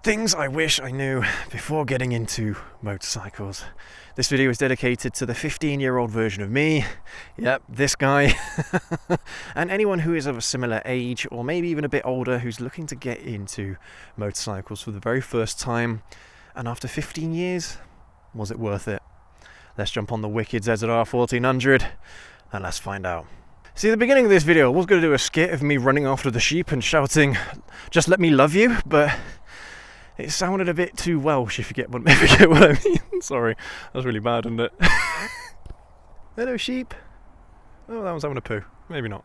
Things I wish I knew before getting into motorcycles. This video is dedicated to the 15-year-old version of me. Yep, this guy. And anyone who is of a similar age, or maybe even a bit older, who's looking to get into motorcycles for the very first time. And after 15 years, was it worth it? Let's jump on the wicked ZZR1400 and let's find out. See, at the beginning of this video, I was going to do a skit of me running after the sheep and shouting, "Just let me love you," but it sounded a bit too Welsh, if you get what I mean. Sorry, that was really bad, wasn't it? Hello, sheep. Oh, that one's having a poo. Maybe not.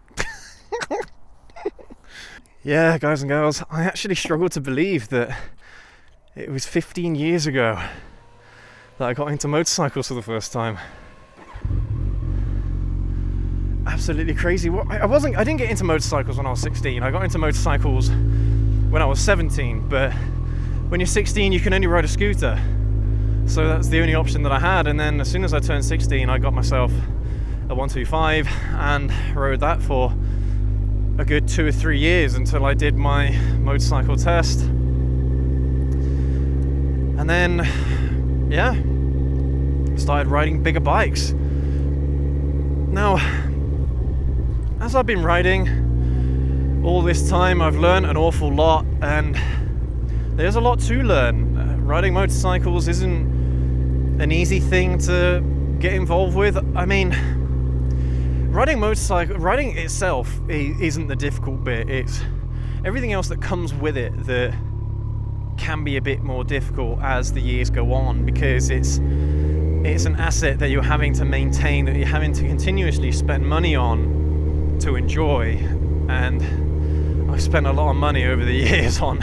Yeah, guys and girls, I actually struggle to believe that it was 15 years ago that I got into motorcycles for the first time. Absolutely crazy. I didn't get into motorcycles when I was 16. I got into motorcycles when I was 17, but when you're 16, you can only ride a scooter. So that's the only option that I had. And then as soon as I turned 16, I got myself a 125 and rode that for a good 2 or 3 years until I did my motorcycle test. And then, yeah, started riding bigger bikes. Now, as I've been riding all this time, I've learned an awful lot, and there's a lot to learn. Riding motorcycles isn't an easy thing to get involved with. I mean, riding itself isn't the difficult bit. It's everything else that comes with it that can be a bit more difficult as the years go on, because it's an asset that you're having to maintain, that you're having to continuously spend money on to enjoy. And I've spent a lot of money over the years on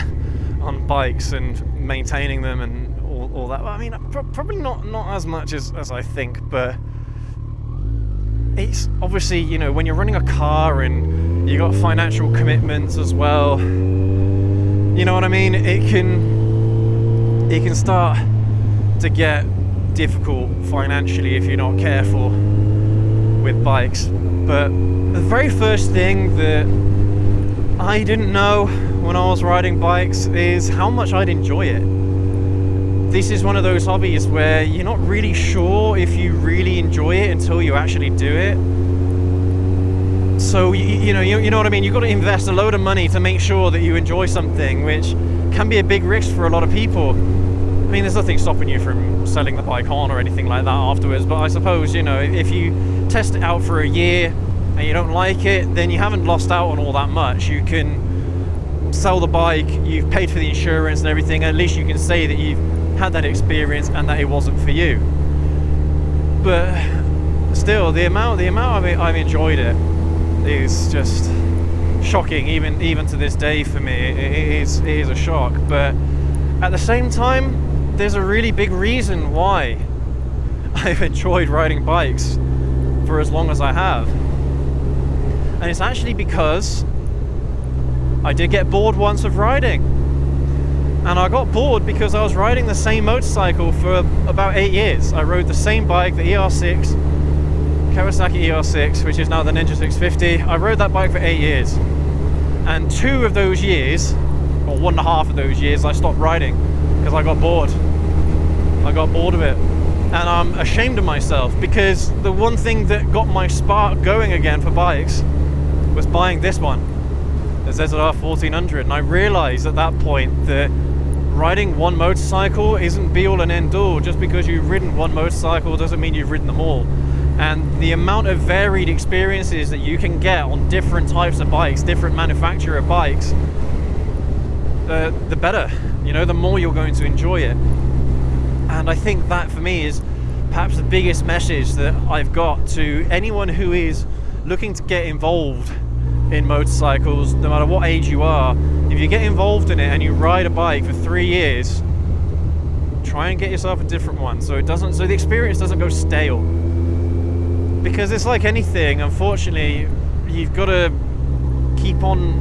bikes and maintaining them and all that. I mean, probably not as much as I think, but it's obviously, you know, when you're running a car and you got financial commitments as well, you know what I mean, it can start to get difficult financially if you're not careful with bikes. But the very first thing that I didn't know when I was riding bikes is how much I'd enjoy it. This is one of those hobbies where you're not really sure if you really enjoy it until you actually do it. So you know what I mean. You've got to invest a load of money to make sure that you enjoy something, which can be a big risk for a lot of people. I mean, there's nothing stopping you from selling the bike on or anything like that afterwards. But I suppose, you know, if you test it out for a year and you don't like it, then you haven't lost out on all that much. You can sell the bike, you've paid for the insurance and everything, and at least you can say that you've had that experience and that it wasn't for you. But still, the amount I've enjoyed it is just shocking, even to this day for me. It is a shock. But at the same time, there's a really big reason why I've enjoyed riding bikes for as long as I have. And it's actually because I did get bored once of riding. And I got bored because I was riding the same motorcycle for about 8 years. I rode the same bike, the ER6, Kawasaki ER6, which is now the Ninja 650. I rode that bike for 8 years. And 2 of those years, or 1.5 of those years, I stopped riding because I got bored. I got bored of it. And I'm ashamed of myself, because the one thing that got my spark going again for bikes was buying this one, the ZZR1400. And I realized at that point that riding one motorcycle isn't be all and end all. Just because you've ridden one motorcycle doesn't mean you've ridden them all. And the amount of varied experiences that you can get on different types of bikes, different manufacturer bikes, the better. You know, the more you're going to enjoy it. And I think that for me is perhaps the biggest message that I've got to anyone who is looking to get involved in motorcycles, no matter what age you are. If you get involved in it and you ride a bike for 3 years, try and get yourself a different one so the experience doesn't go stale. Because it's like anything, unfortunately, you've got to keep on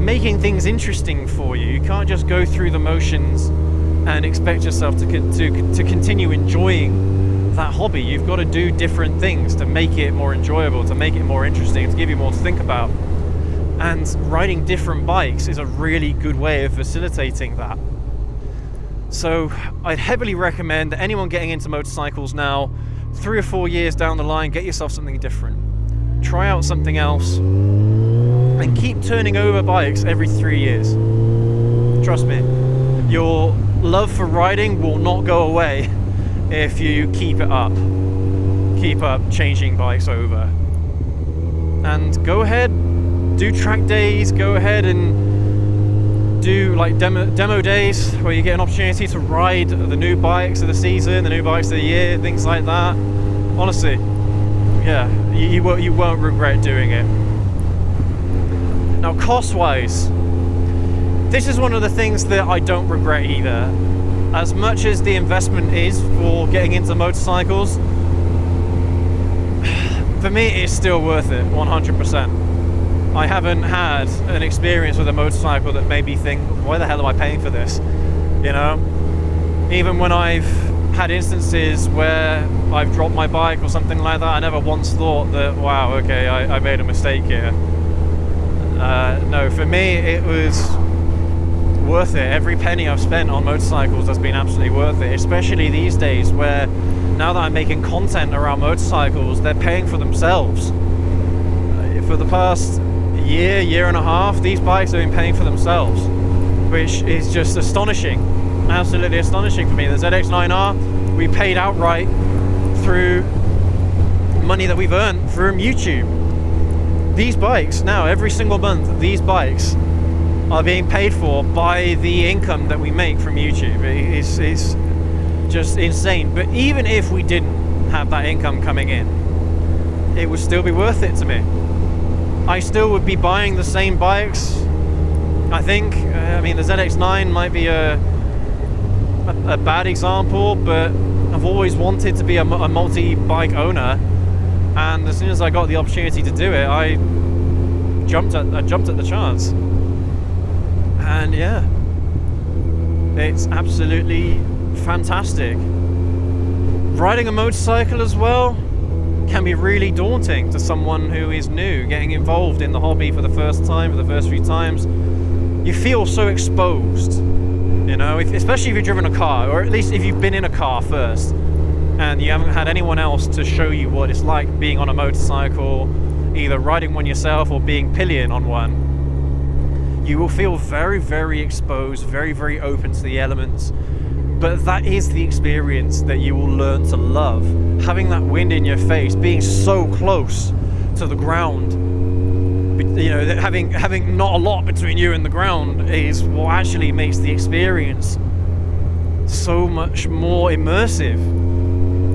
making things interesting for you. You can't just go through the motions and expect yourself to continue enjoying that hobby. You've got to do different things to make it more enjoyable, to make it more interesting, to give you more to think about. And riding different bikes is a really good way of facilitating that. So I'd heavily recommend that anyone getting into motorcycles now, 3 or 4 years down the line, get yourself something different. Try out something else and keep turning over bikes every 3 years. Trust me, your love for riding will not go away if you keep it up. Keep up changing bikes over. And go ahead, do track days, go ahead and do like demo days where you get an opportunity to ride the new bikes of the season, the new bikes of the year, things like that. Honestly, yeah, you won't regret doing it. Now, cost-wise, this is one of the things that I don't regret either. As much as the investment is for getting into motorcycles, for me it's still worth it, 100%. I haven't had an experience with a motorcycle that made me think, why the hell am I paying for this? You know? Even when I've had instances where I've dropped my bike or something like that, I never once thought that, wow, okay, I made a mistake here. No, for me it was worth it. Every penny I've spent on motorcycles has been absolutely worth it, especially these days where now that I'm making content around motorcycles, they're paying for themselves. For the past year and a half, these bikes have been paying for themselves, which is just astonishing, absolutely astonishing for me. The ZX-9R, we paid outright through money that we've earned from YouTube. These bikes now, every single month, these bikes are being paid for by the income that we make from YouTube. It's just insane. But even if we didn't have that income coming in, it would still be worth it to me. I still would be buying the same bikes. I think, I mean, the ZX-9 might be a bad example, but I've always wanted to be a multi-bike owner, and as soon as I got the opportunity to do it, I jumped at the chance. And yeah, it's absolutely fantastic. Riding a motorcycle as well can be really daunting to someone who is new, getting involved in the hobby for the first time, for the first few times. You feel so exposed, you know, especially if you've driven a car, or at least if you've been in a car first and you haven't had anyone else to show you what it's like being on a motorcycle, either riding one yourself or being pillion on one. You will feel very, very exposed, very, very open to the elements. But that is the experience that you will learn to love. Having that wind in your face, being so close to the ground, you know, having not a lot between you and the ground is what actually makes the experience so much more immersive.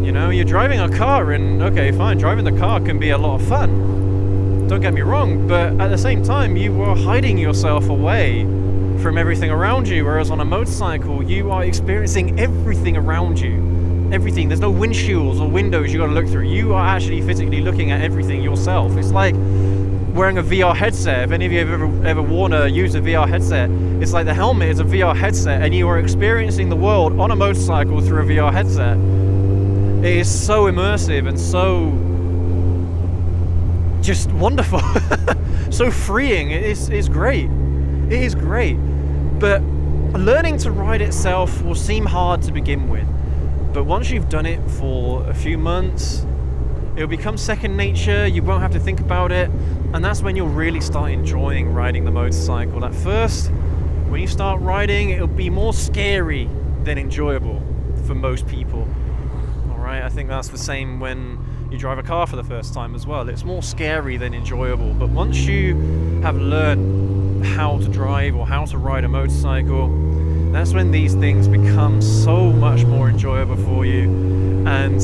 You know, you're driving a car and, okay, fine, driving the car can be a lot of fun. Don't get me wrong, but at the same time, you are hiding yourself away from everything around you, whereas on a motorcycle you are experiencing everything around you. Everything. There's no windshields or windows you got to look through. You are actually physically looking at everything yourself. It's like wearing a VR headset. If any of you have ever worn or used a VR headset, it's like the helmet is a VR headset and you are experiencing the world on a motorcycle through a VR headset. It is so immersive and so just wonderful. So freeing. It's great. It is great. But learning to ride itself will seem hard to begin with. But once you've done it for a few months, it'll become second nature, you won't have to think about it, and that's when you'll really start enjoying riding the motorcycle. At first, when you start riding, it'll be more scary than enjoyable for most people. Alright, I think that's the same when you drive a car for the first time as well. It's more scary than enjoyable, but once you have learned how to drive or how to ride a motorcycle, that's when these things become so much more enjoyable for you, and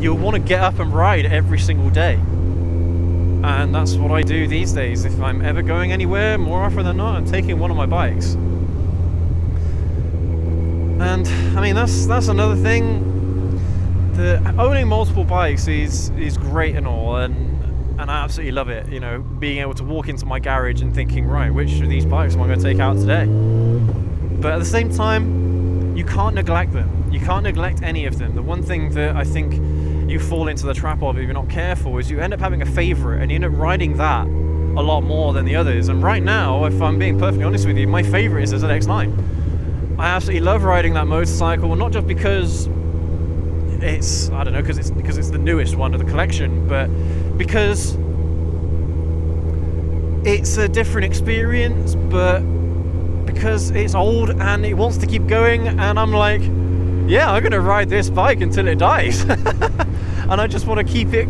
you'll want to get up and ride every single day. And that's what I do these days. If I'm ever going anywhere, more often than not, I'm taking one of my bikes. And I mean, that's another thing. Owning multiple bikes is great and all, and I absolutely love it, you know, being able to walk into my garage and thinking, right, which of these bikes am I going to take out today? But at the same time, you can't neglect them. You can't neglect any of them. The one thing that I think you fall into the trap of if you're not careful is you end up having a favorite and you end up riding that a lot more than the others. And right now, if I'm being perfectly honest with you, my favorite is the ZX-9. I absolutely love riding that motorcycle, not just because it's, I don't know, because it's the newest one of the collection, but because it's a different experience, but because it's old and it wants to keep going, and I'm like, yeah, I'm gonna ride this bike until it dies. And I just want to keep it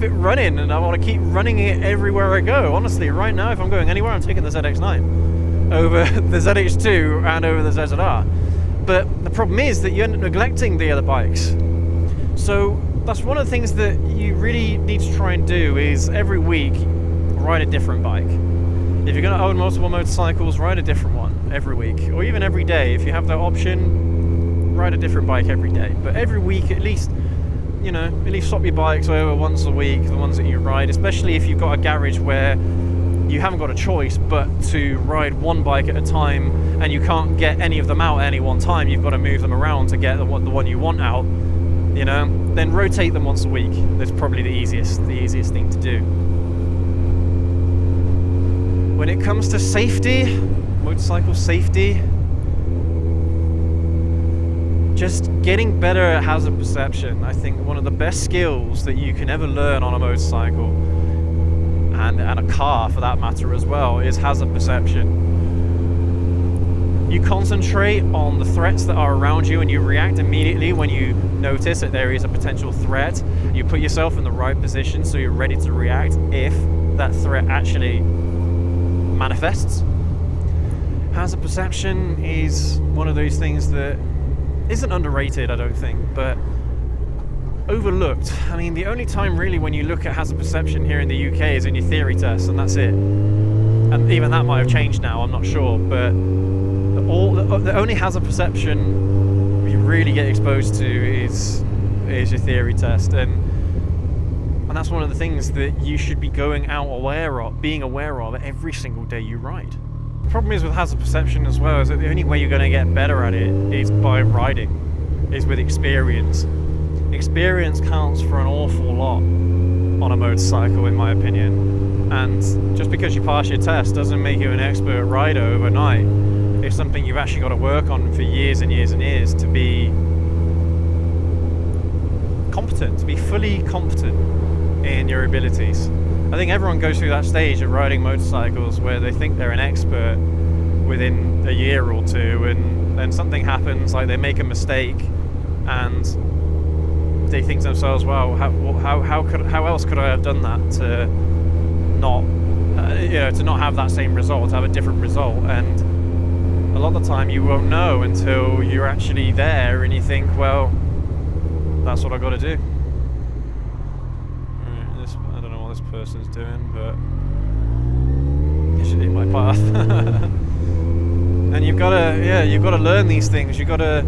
running, and I want to keep running it everywhere I go. Honestly, right now, if I'm going anywhere, I'm taking the ZX-9 over the ZX2 and over the ZZR. But the problem is that you end up neglecting the other bikes. So that's one of the things that you really need to try and do, is every week ride a different bike. If you're going to own multiple motorcycles, ride a different one every week, or even every day. If you have that option, ride a different bike every day. But every week, at least swap your bikes over once a week, the ones that you ride, especially if you've got a garage where you haven't got a choice but to ride one bike at a time, and you can't get any of them out at any one time. You've got to move them around to get the one you want out, then rotate them once a week. That's probably the easiest thing to do. When it comes to safety, motorcycle safety, just getting better at hazard perception. I think one of the best skills that you can ever learn on a motorcycle, and a car for that matter as well, is hazard perception. You concentrate on the threats that are around you, and you react immediately when you notice that there is a potential threat. You put yourself in the right position so you're ready to react if that threat actually manifests. Hazard perception is one of those things that isn't underrated, I don't think, but overlooked. I mean, the only time really when you look at hazard perception here in the UK is in your theory tests, and that's it. And even that might have changed now, I'm not sure, but the only hazard perception you really get exposed to is your theory test, and that's one of the things that you should be being aware of every single day you ride. The problem is with hazard perception as well is that the only way you're going to get better at it is by riding, is with experience. Experience counts for an awful lot on a motorcycle, in my opinion. And just because you pass your test doesn't make you an expert rider overnight. It's something you've actually got to work on for years and years and years to be competent, to be fully competent in your abilities. I think everyone goes through that stage of riding motorcycles where they think they're an expert within a year or two, and then something happens, like they make a mistake, and they think to themselves, "Wow, how else could I have done that to not have that same result, to have a different result?" And a lot of the time, you won't know until you're actually there, and you think, "Well, that's what I got to do." Person's doing, but it should be my path. And you've got to learn these things. You've got to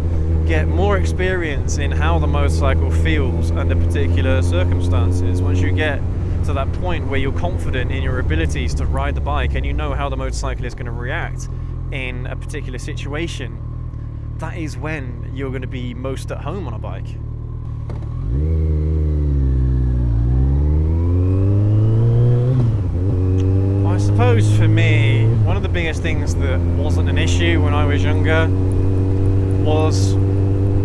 get more experience in how the motorcycle feels under particular circumstances. Once you get to that point where you're confident in your abilities to ride the bike, and you know how the motorcycle is going to react in a particular situation, that is when you're going to be most at home on a bike. I suppose for me, one of the biggest things that wasn't an issue when I was younger was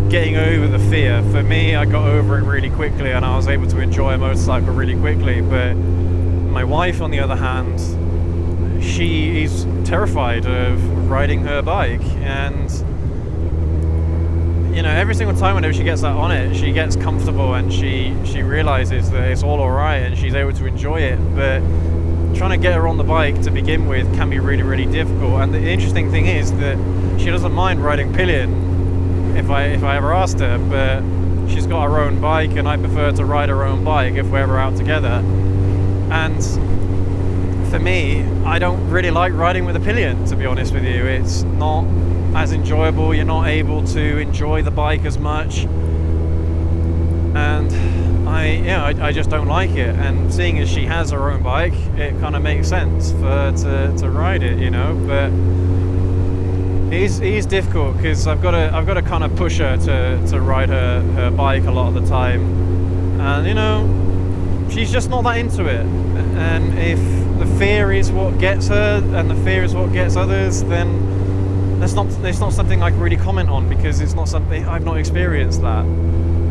getting over the fear. For me, I got over it really quickly, and I was able to enjoy a motorcycle really quickly. But my wife, on the other hand, she is terrified of riding her bike, and every single time whenever she gets that on it, she gets comfortable, and she realizes that it's all alright and she's able to enjoy it. But trying to get her on the bike to begin with can be really, really difficult. And the interesting thing is that she doesn't mind riding pillion if I ever asked her, but she's got her own bike, and I prefer to ride her own bike if we're ever out together. And for me, I don't really like riding with a pillion, to be honest with you. It's not as enjoyable. You're not able to enjoy the bike as much, and I just don't like it. And seeing as she has her own bike, it kind of makes sense for her to ride it, but it is difficult because I've got to kind of push her to ride her bike a lot of the time, and she's just not that into it. and if the fear is what gets her and the fear is what gets others, then it's not something I can really comment on, because it's not something I've not experienced that.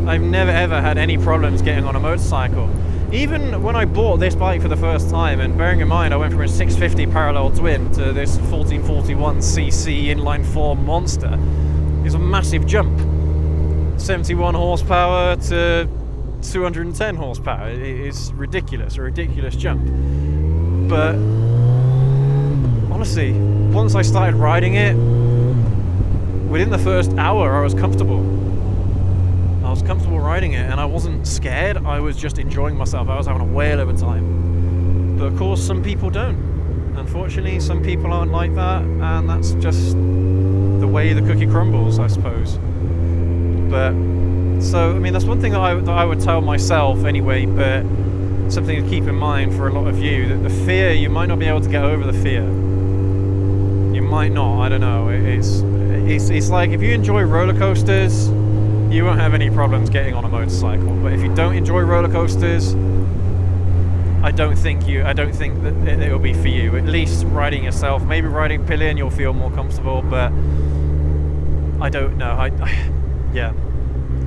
I've never ever had any problems getting on a motorcycle. Even when I bought this bike for the first time, and bearing in mind I went from a 650 parallel twin to this 1441cc inline 4 monster, it's a massive jump. 71 horsepower to 210 horsepower. It is ridiculous, a ridiculous jump. But honestly, once I started riding it, within the first hour I was comfortable. I was comfortable riding it, and I wasn't scared. I was just enjoying myself. I was having a whale of a time. But of course, some people don't. Unfortunately, some people aren't like that, and that's just the way the cookie crumbles, I suppose. But so, I mean, that's one thing that I would tell myself anyway, but something to keep in mind for a lot of you, that the fear, you might not be able to get over the fear. You might not, I don't know. It's like, if you enjoy roller coasters, you won't have any problems getting on a motorcycle. But if you don't enjoy roller coasters, I don't think that it will be for you. At least riding yourself, maybe riding pillion, you'll feel more comfortable, but I don't know. Yeah.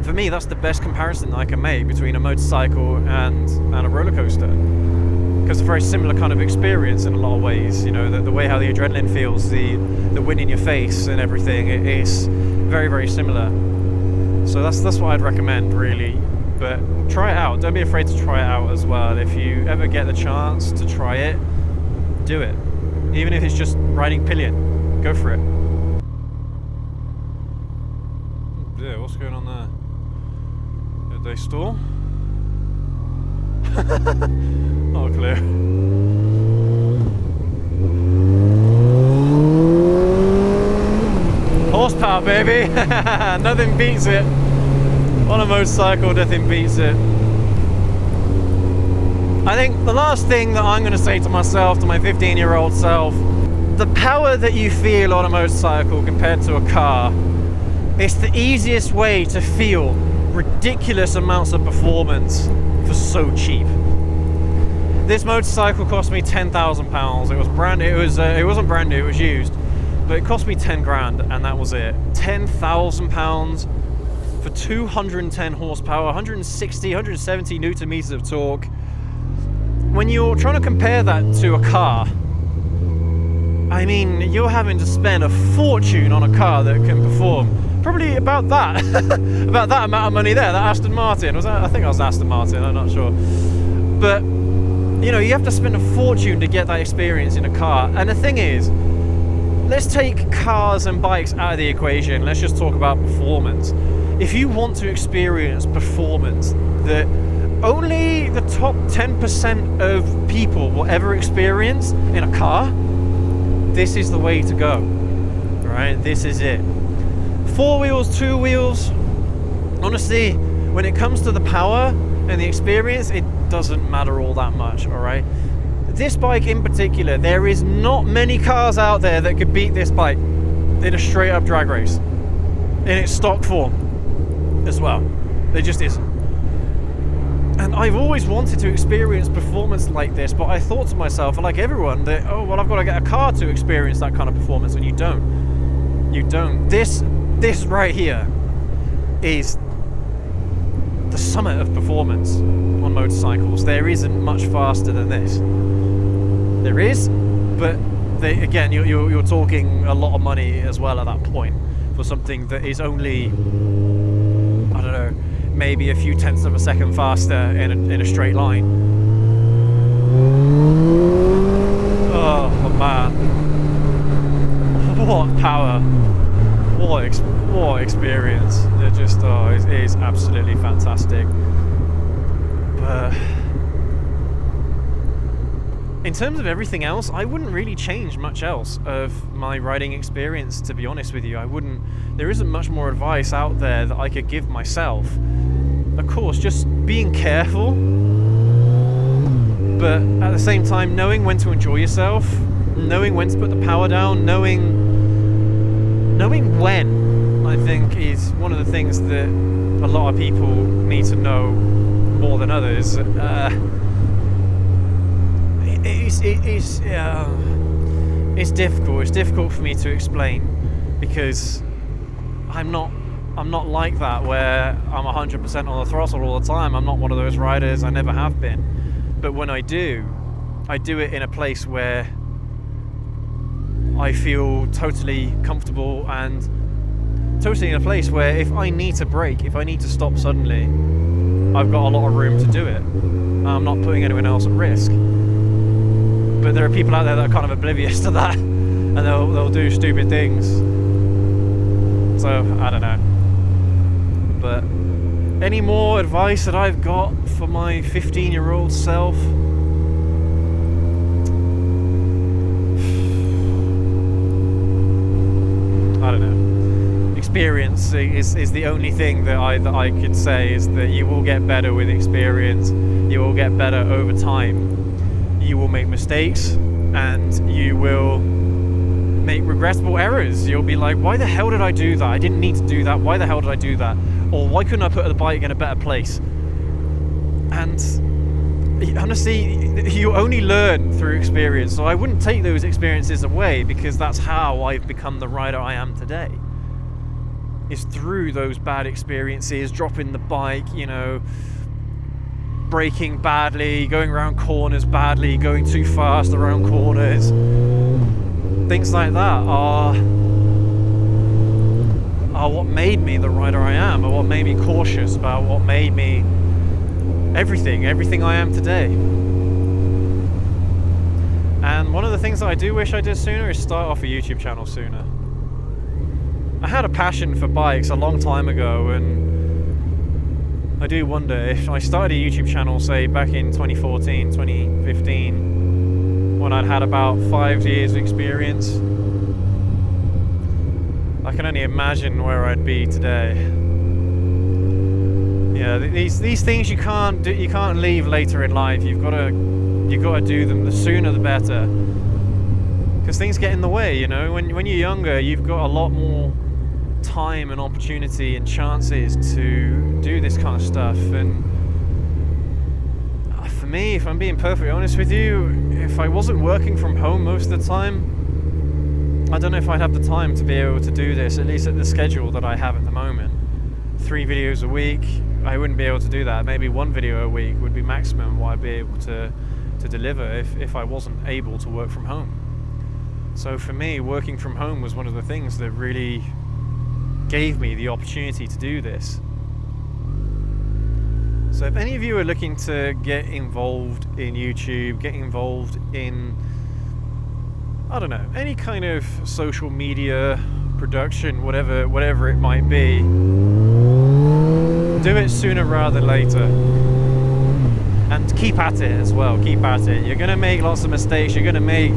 For me, that's the best comparison that I can make between a motorcycle and a roller coaster, because it's a very similar kind of experience in a lot of ways. You know, the way how the adrenaline feels, the wind in your face and everything, it is very, very similar. So that's what I'd recommend, really. But try it out. Don't be afraid to try it out as well. If you ever get the chance to try it, do it. Even if it's just riding pillion, go for it. Yeah, what's going on there? Did they stall? Not clear. Horsepower, baby! Nothing beats it. On a motorcycle, nothing beats it. I think the last thing that I'm going to say to myself, to my 15-year-old self, the power that you feel on a motorcycle compared to a car, it's the easiest way to feel ridiculous amounts of performance for so cheap. This motorcycle cost me £10,000. It was brand. It wasn't brand new. It was used, but it cost me 10 grand, and that was it. £10,000 for 210 horsepower, 160, 170 newton meters of torque. When you're trying to compare that to a car, I mean, you're having to spend a fortune on a car that can perform. Probably about that, about that amount of money there. That Aston Martin, I think it was Aston Martin, I'm not sure. But, you know, you have to spend a fortune to get that experience in a car. And the thing is, let's take cars and bikes out of the equation. Let's just talk about performance. If you want to experience performance that only the top 10% of people will ever experience in a car, this is the way to go, right? This is it. 4 wheels, 2 wheels, honestly, when it comes to the power and the experience, it doesn't matter all that much, all right? This bike in particular, there is not many cars out there that could beat this bike in a straight up drag race, in its stock form as well. There just isn't. And I've always wanted to experience performance like this, but I thought to myself, like everyone, that, oh, well, I've got to get a car to experience that kind of performance, and you don't. You don't. This right here is the summit of performance on motorcycles. There isn't much faster than this. There is, but again, you're talking a lot of money as well at that point for something that is only, I don't know, maybe a few tenths of a second faster in a straight line. Oh man, what power! What experience! It just it is absolutely fantastic. But in terms of everything else, I wouldn't really change much else of my riding experience, to be honest with you. There isn't much more advice out there that I could give myself. Of course, just being careful, but at the same time, knowing when to enjoy yourself, knowing when to put the power down, knowing when, I think, is one of the things that a lot of people need to know more than others. it's difficult. It's difficult for me to explain because I'm not like that where I'm 100% on the throttle all the time. I'm not one of those riders. I never have been. But when I do it in a place where I feel totally comfortable and totally in a place where if I need to brake, if I need to stop suddenly, I've got a lot of room to do it. I'm not putting anyone else at risk. But there are people out there that are kind of oblivious to that, and they'll do stupid things. So I don't know. But any more advice that I've got for my 15-year-old self? I don't know. Experience is the only thing that I could say, is that you will get better with experience. You will get better over time. You will make mistakes and you will make regrettable errors. You'll be like, why the hell did I do that? I didn't need to do that. Why the hell did I do that? Or why couldn't I put the bike in a better place? And honestly, you only learn through experience. So I wouldn't take those experiences away, because that's how I've become the rider I am today. Is through those bad experiences, dropping the bike, braking badly, going around corners badly, going too fast around corners. Things like that are what made me the rider I am, or what made me cautious, about what made me everything I am today. And one of the things that I do wish I did sooner is start off a YouTube channel sooner. I had a passion for bikes a long time ago, and I do wonder if I started a YouTube channel, say back in 2014, 2015, when I'd had about 5 years of experience, I can only imagine where I'd be today. Yeah, these things you can't do, you can't leave later in life. You've got to do them. The sooner the better, because things get in the way. When you're younger, you've got a lot more time and opportunity and chances to do this kind of stuff. And for me, if I'm being perfectly honest with you, if I wasn't working from home most of the time, I don't know if I'd have the time to be able to do this, at least at the schedule that I have at the moment. 3 videos a week, I wouldn't be able to do that. Maybe 1 video a week would be maximum what I'd be able to deliver if I wasn't able to work from home. So for me, working from home was one of the things that really gave me the opportunity to do this. So if any of you are looking to get involved in YouTube, get involved in, I don't know, any kind of social media production, whatever it might be, do it sooner rather than later. And keep at it as well, keep at it. You're gonna make lots of mistakes, you're gonna make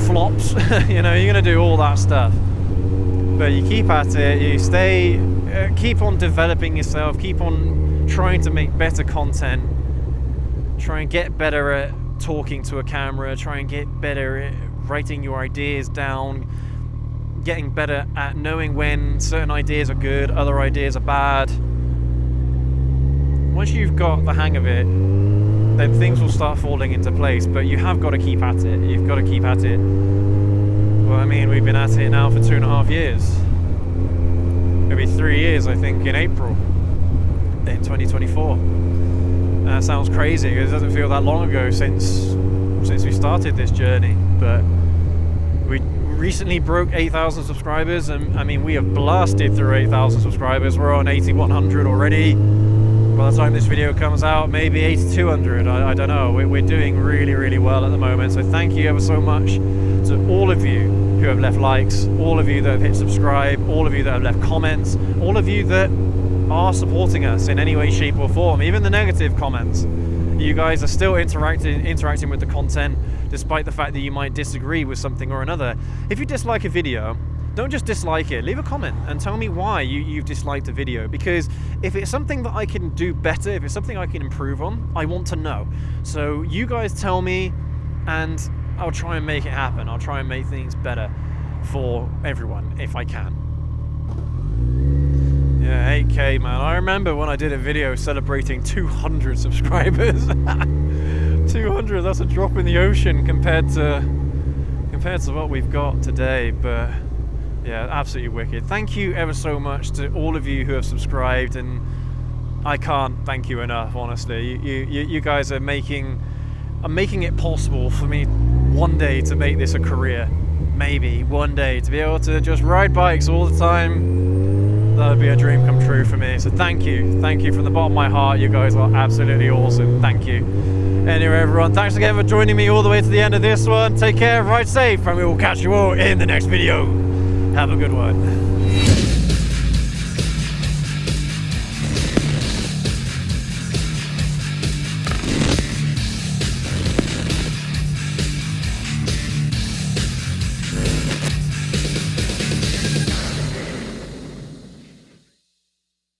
flops, you're gonna do all that stuff. But you keep at it, you stay, keep on developing yourself, keep on trying to make better content, try and get better at talking to a camera, try and get better at writing your ideas down, getting better at knowing when certain ideas are good, other ideas are bad. Once you've got the hang of it, then things will start falling into place, but you have got to keep at it. You've got to keep at it. Well, I mean, we've been at it now for 2.5 years. Maybe 3 years, I think, in April, in 2024. That sounds crazy, because it doesn't feel that long ago since we started this journey, but we recently broke 8,000 subscribers, and I mean, we have blasted through 8,000 subscribers. We're on 8,100 already. By the time this video comes out, maybe 8,200, I don't know. We're doing really, really well at the moment, so thank you ever so much to all of you who have left likes, all of you that have hit subscribe, all of you that have left comments, all of you that are supporting us in any way, shape or form, even the negative comments. You guys are still interacting with the content, despite the fact that you might disagree with something or another. If you dislike a video, don't just dislike it, leave a comment and tell me why you've disliked a video, because if it's something that I can do better, if it's something I can improve on, I want to know. So you guys tell me, and I'll try and make it happen. I'll try and make things better for everyone if I can. Yeah, 8K, man. I remember when I did a video celebrating 200 subscribers. 200, that's a drop in the ocean compared to what we've got today. But yeah, absolutely wicked. Thank you ever so much to all of you who have subscribed, and I can't thank you enough, honestly. You guys are making it possible for me one day to make this a career. Maybe one day to be able to just ride bikes all the time. That would be a dream come true for me. So thank you from the bottom of my heart. You guys are absolutely awesome. Thank you. Anyway, everyone, thanks again for joining me all the way to the end of this one. Take care, ride safe, and we will catch you all in the next video. Have a good one.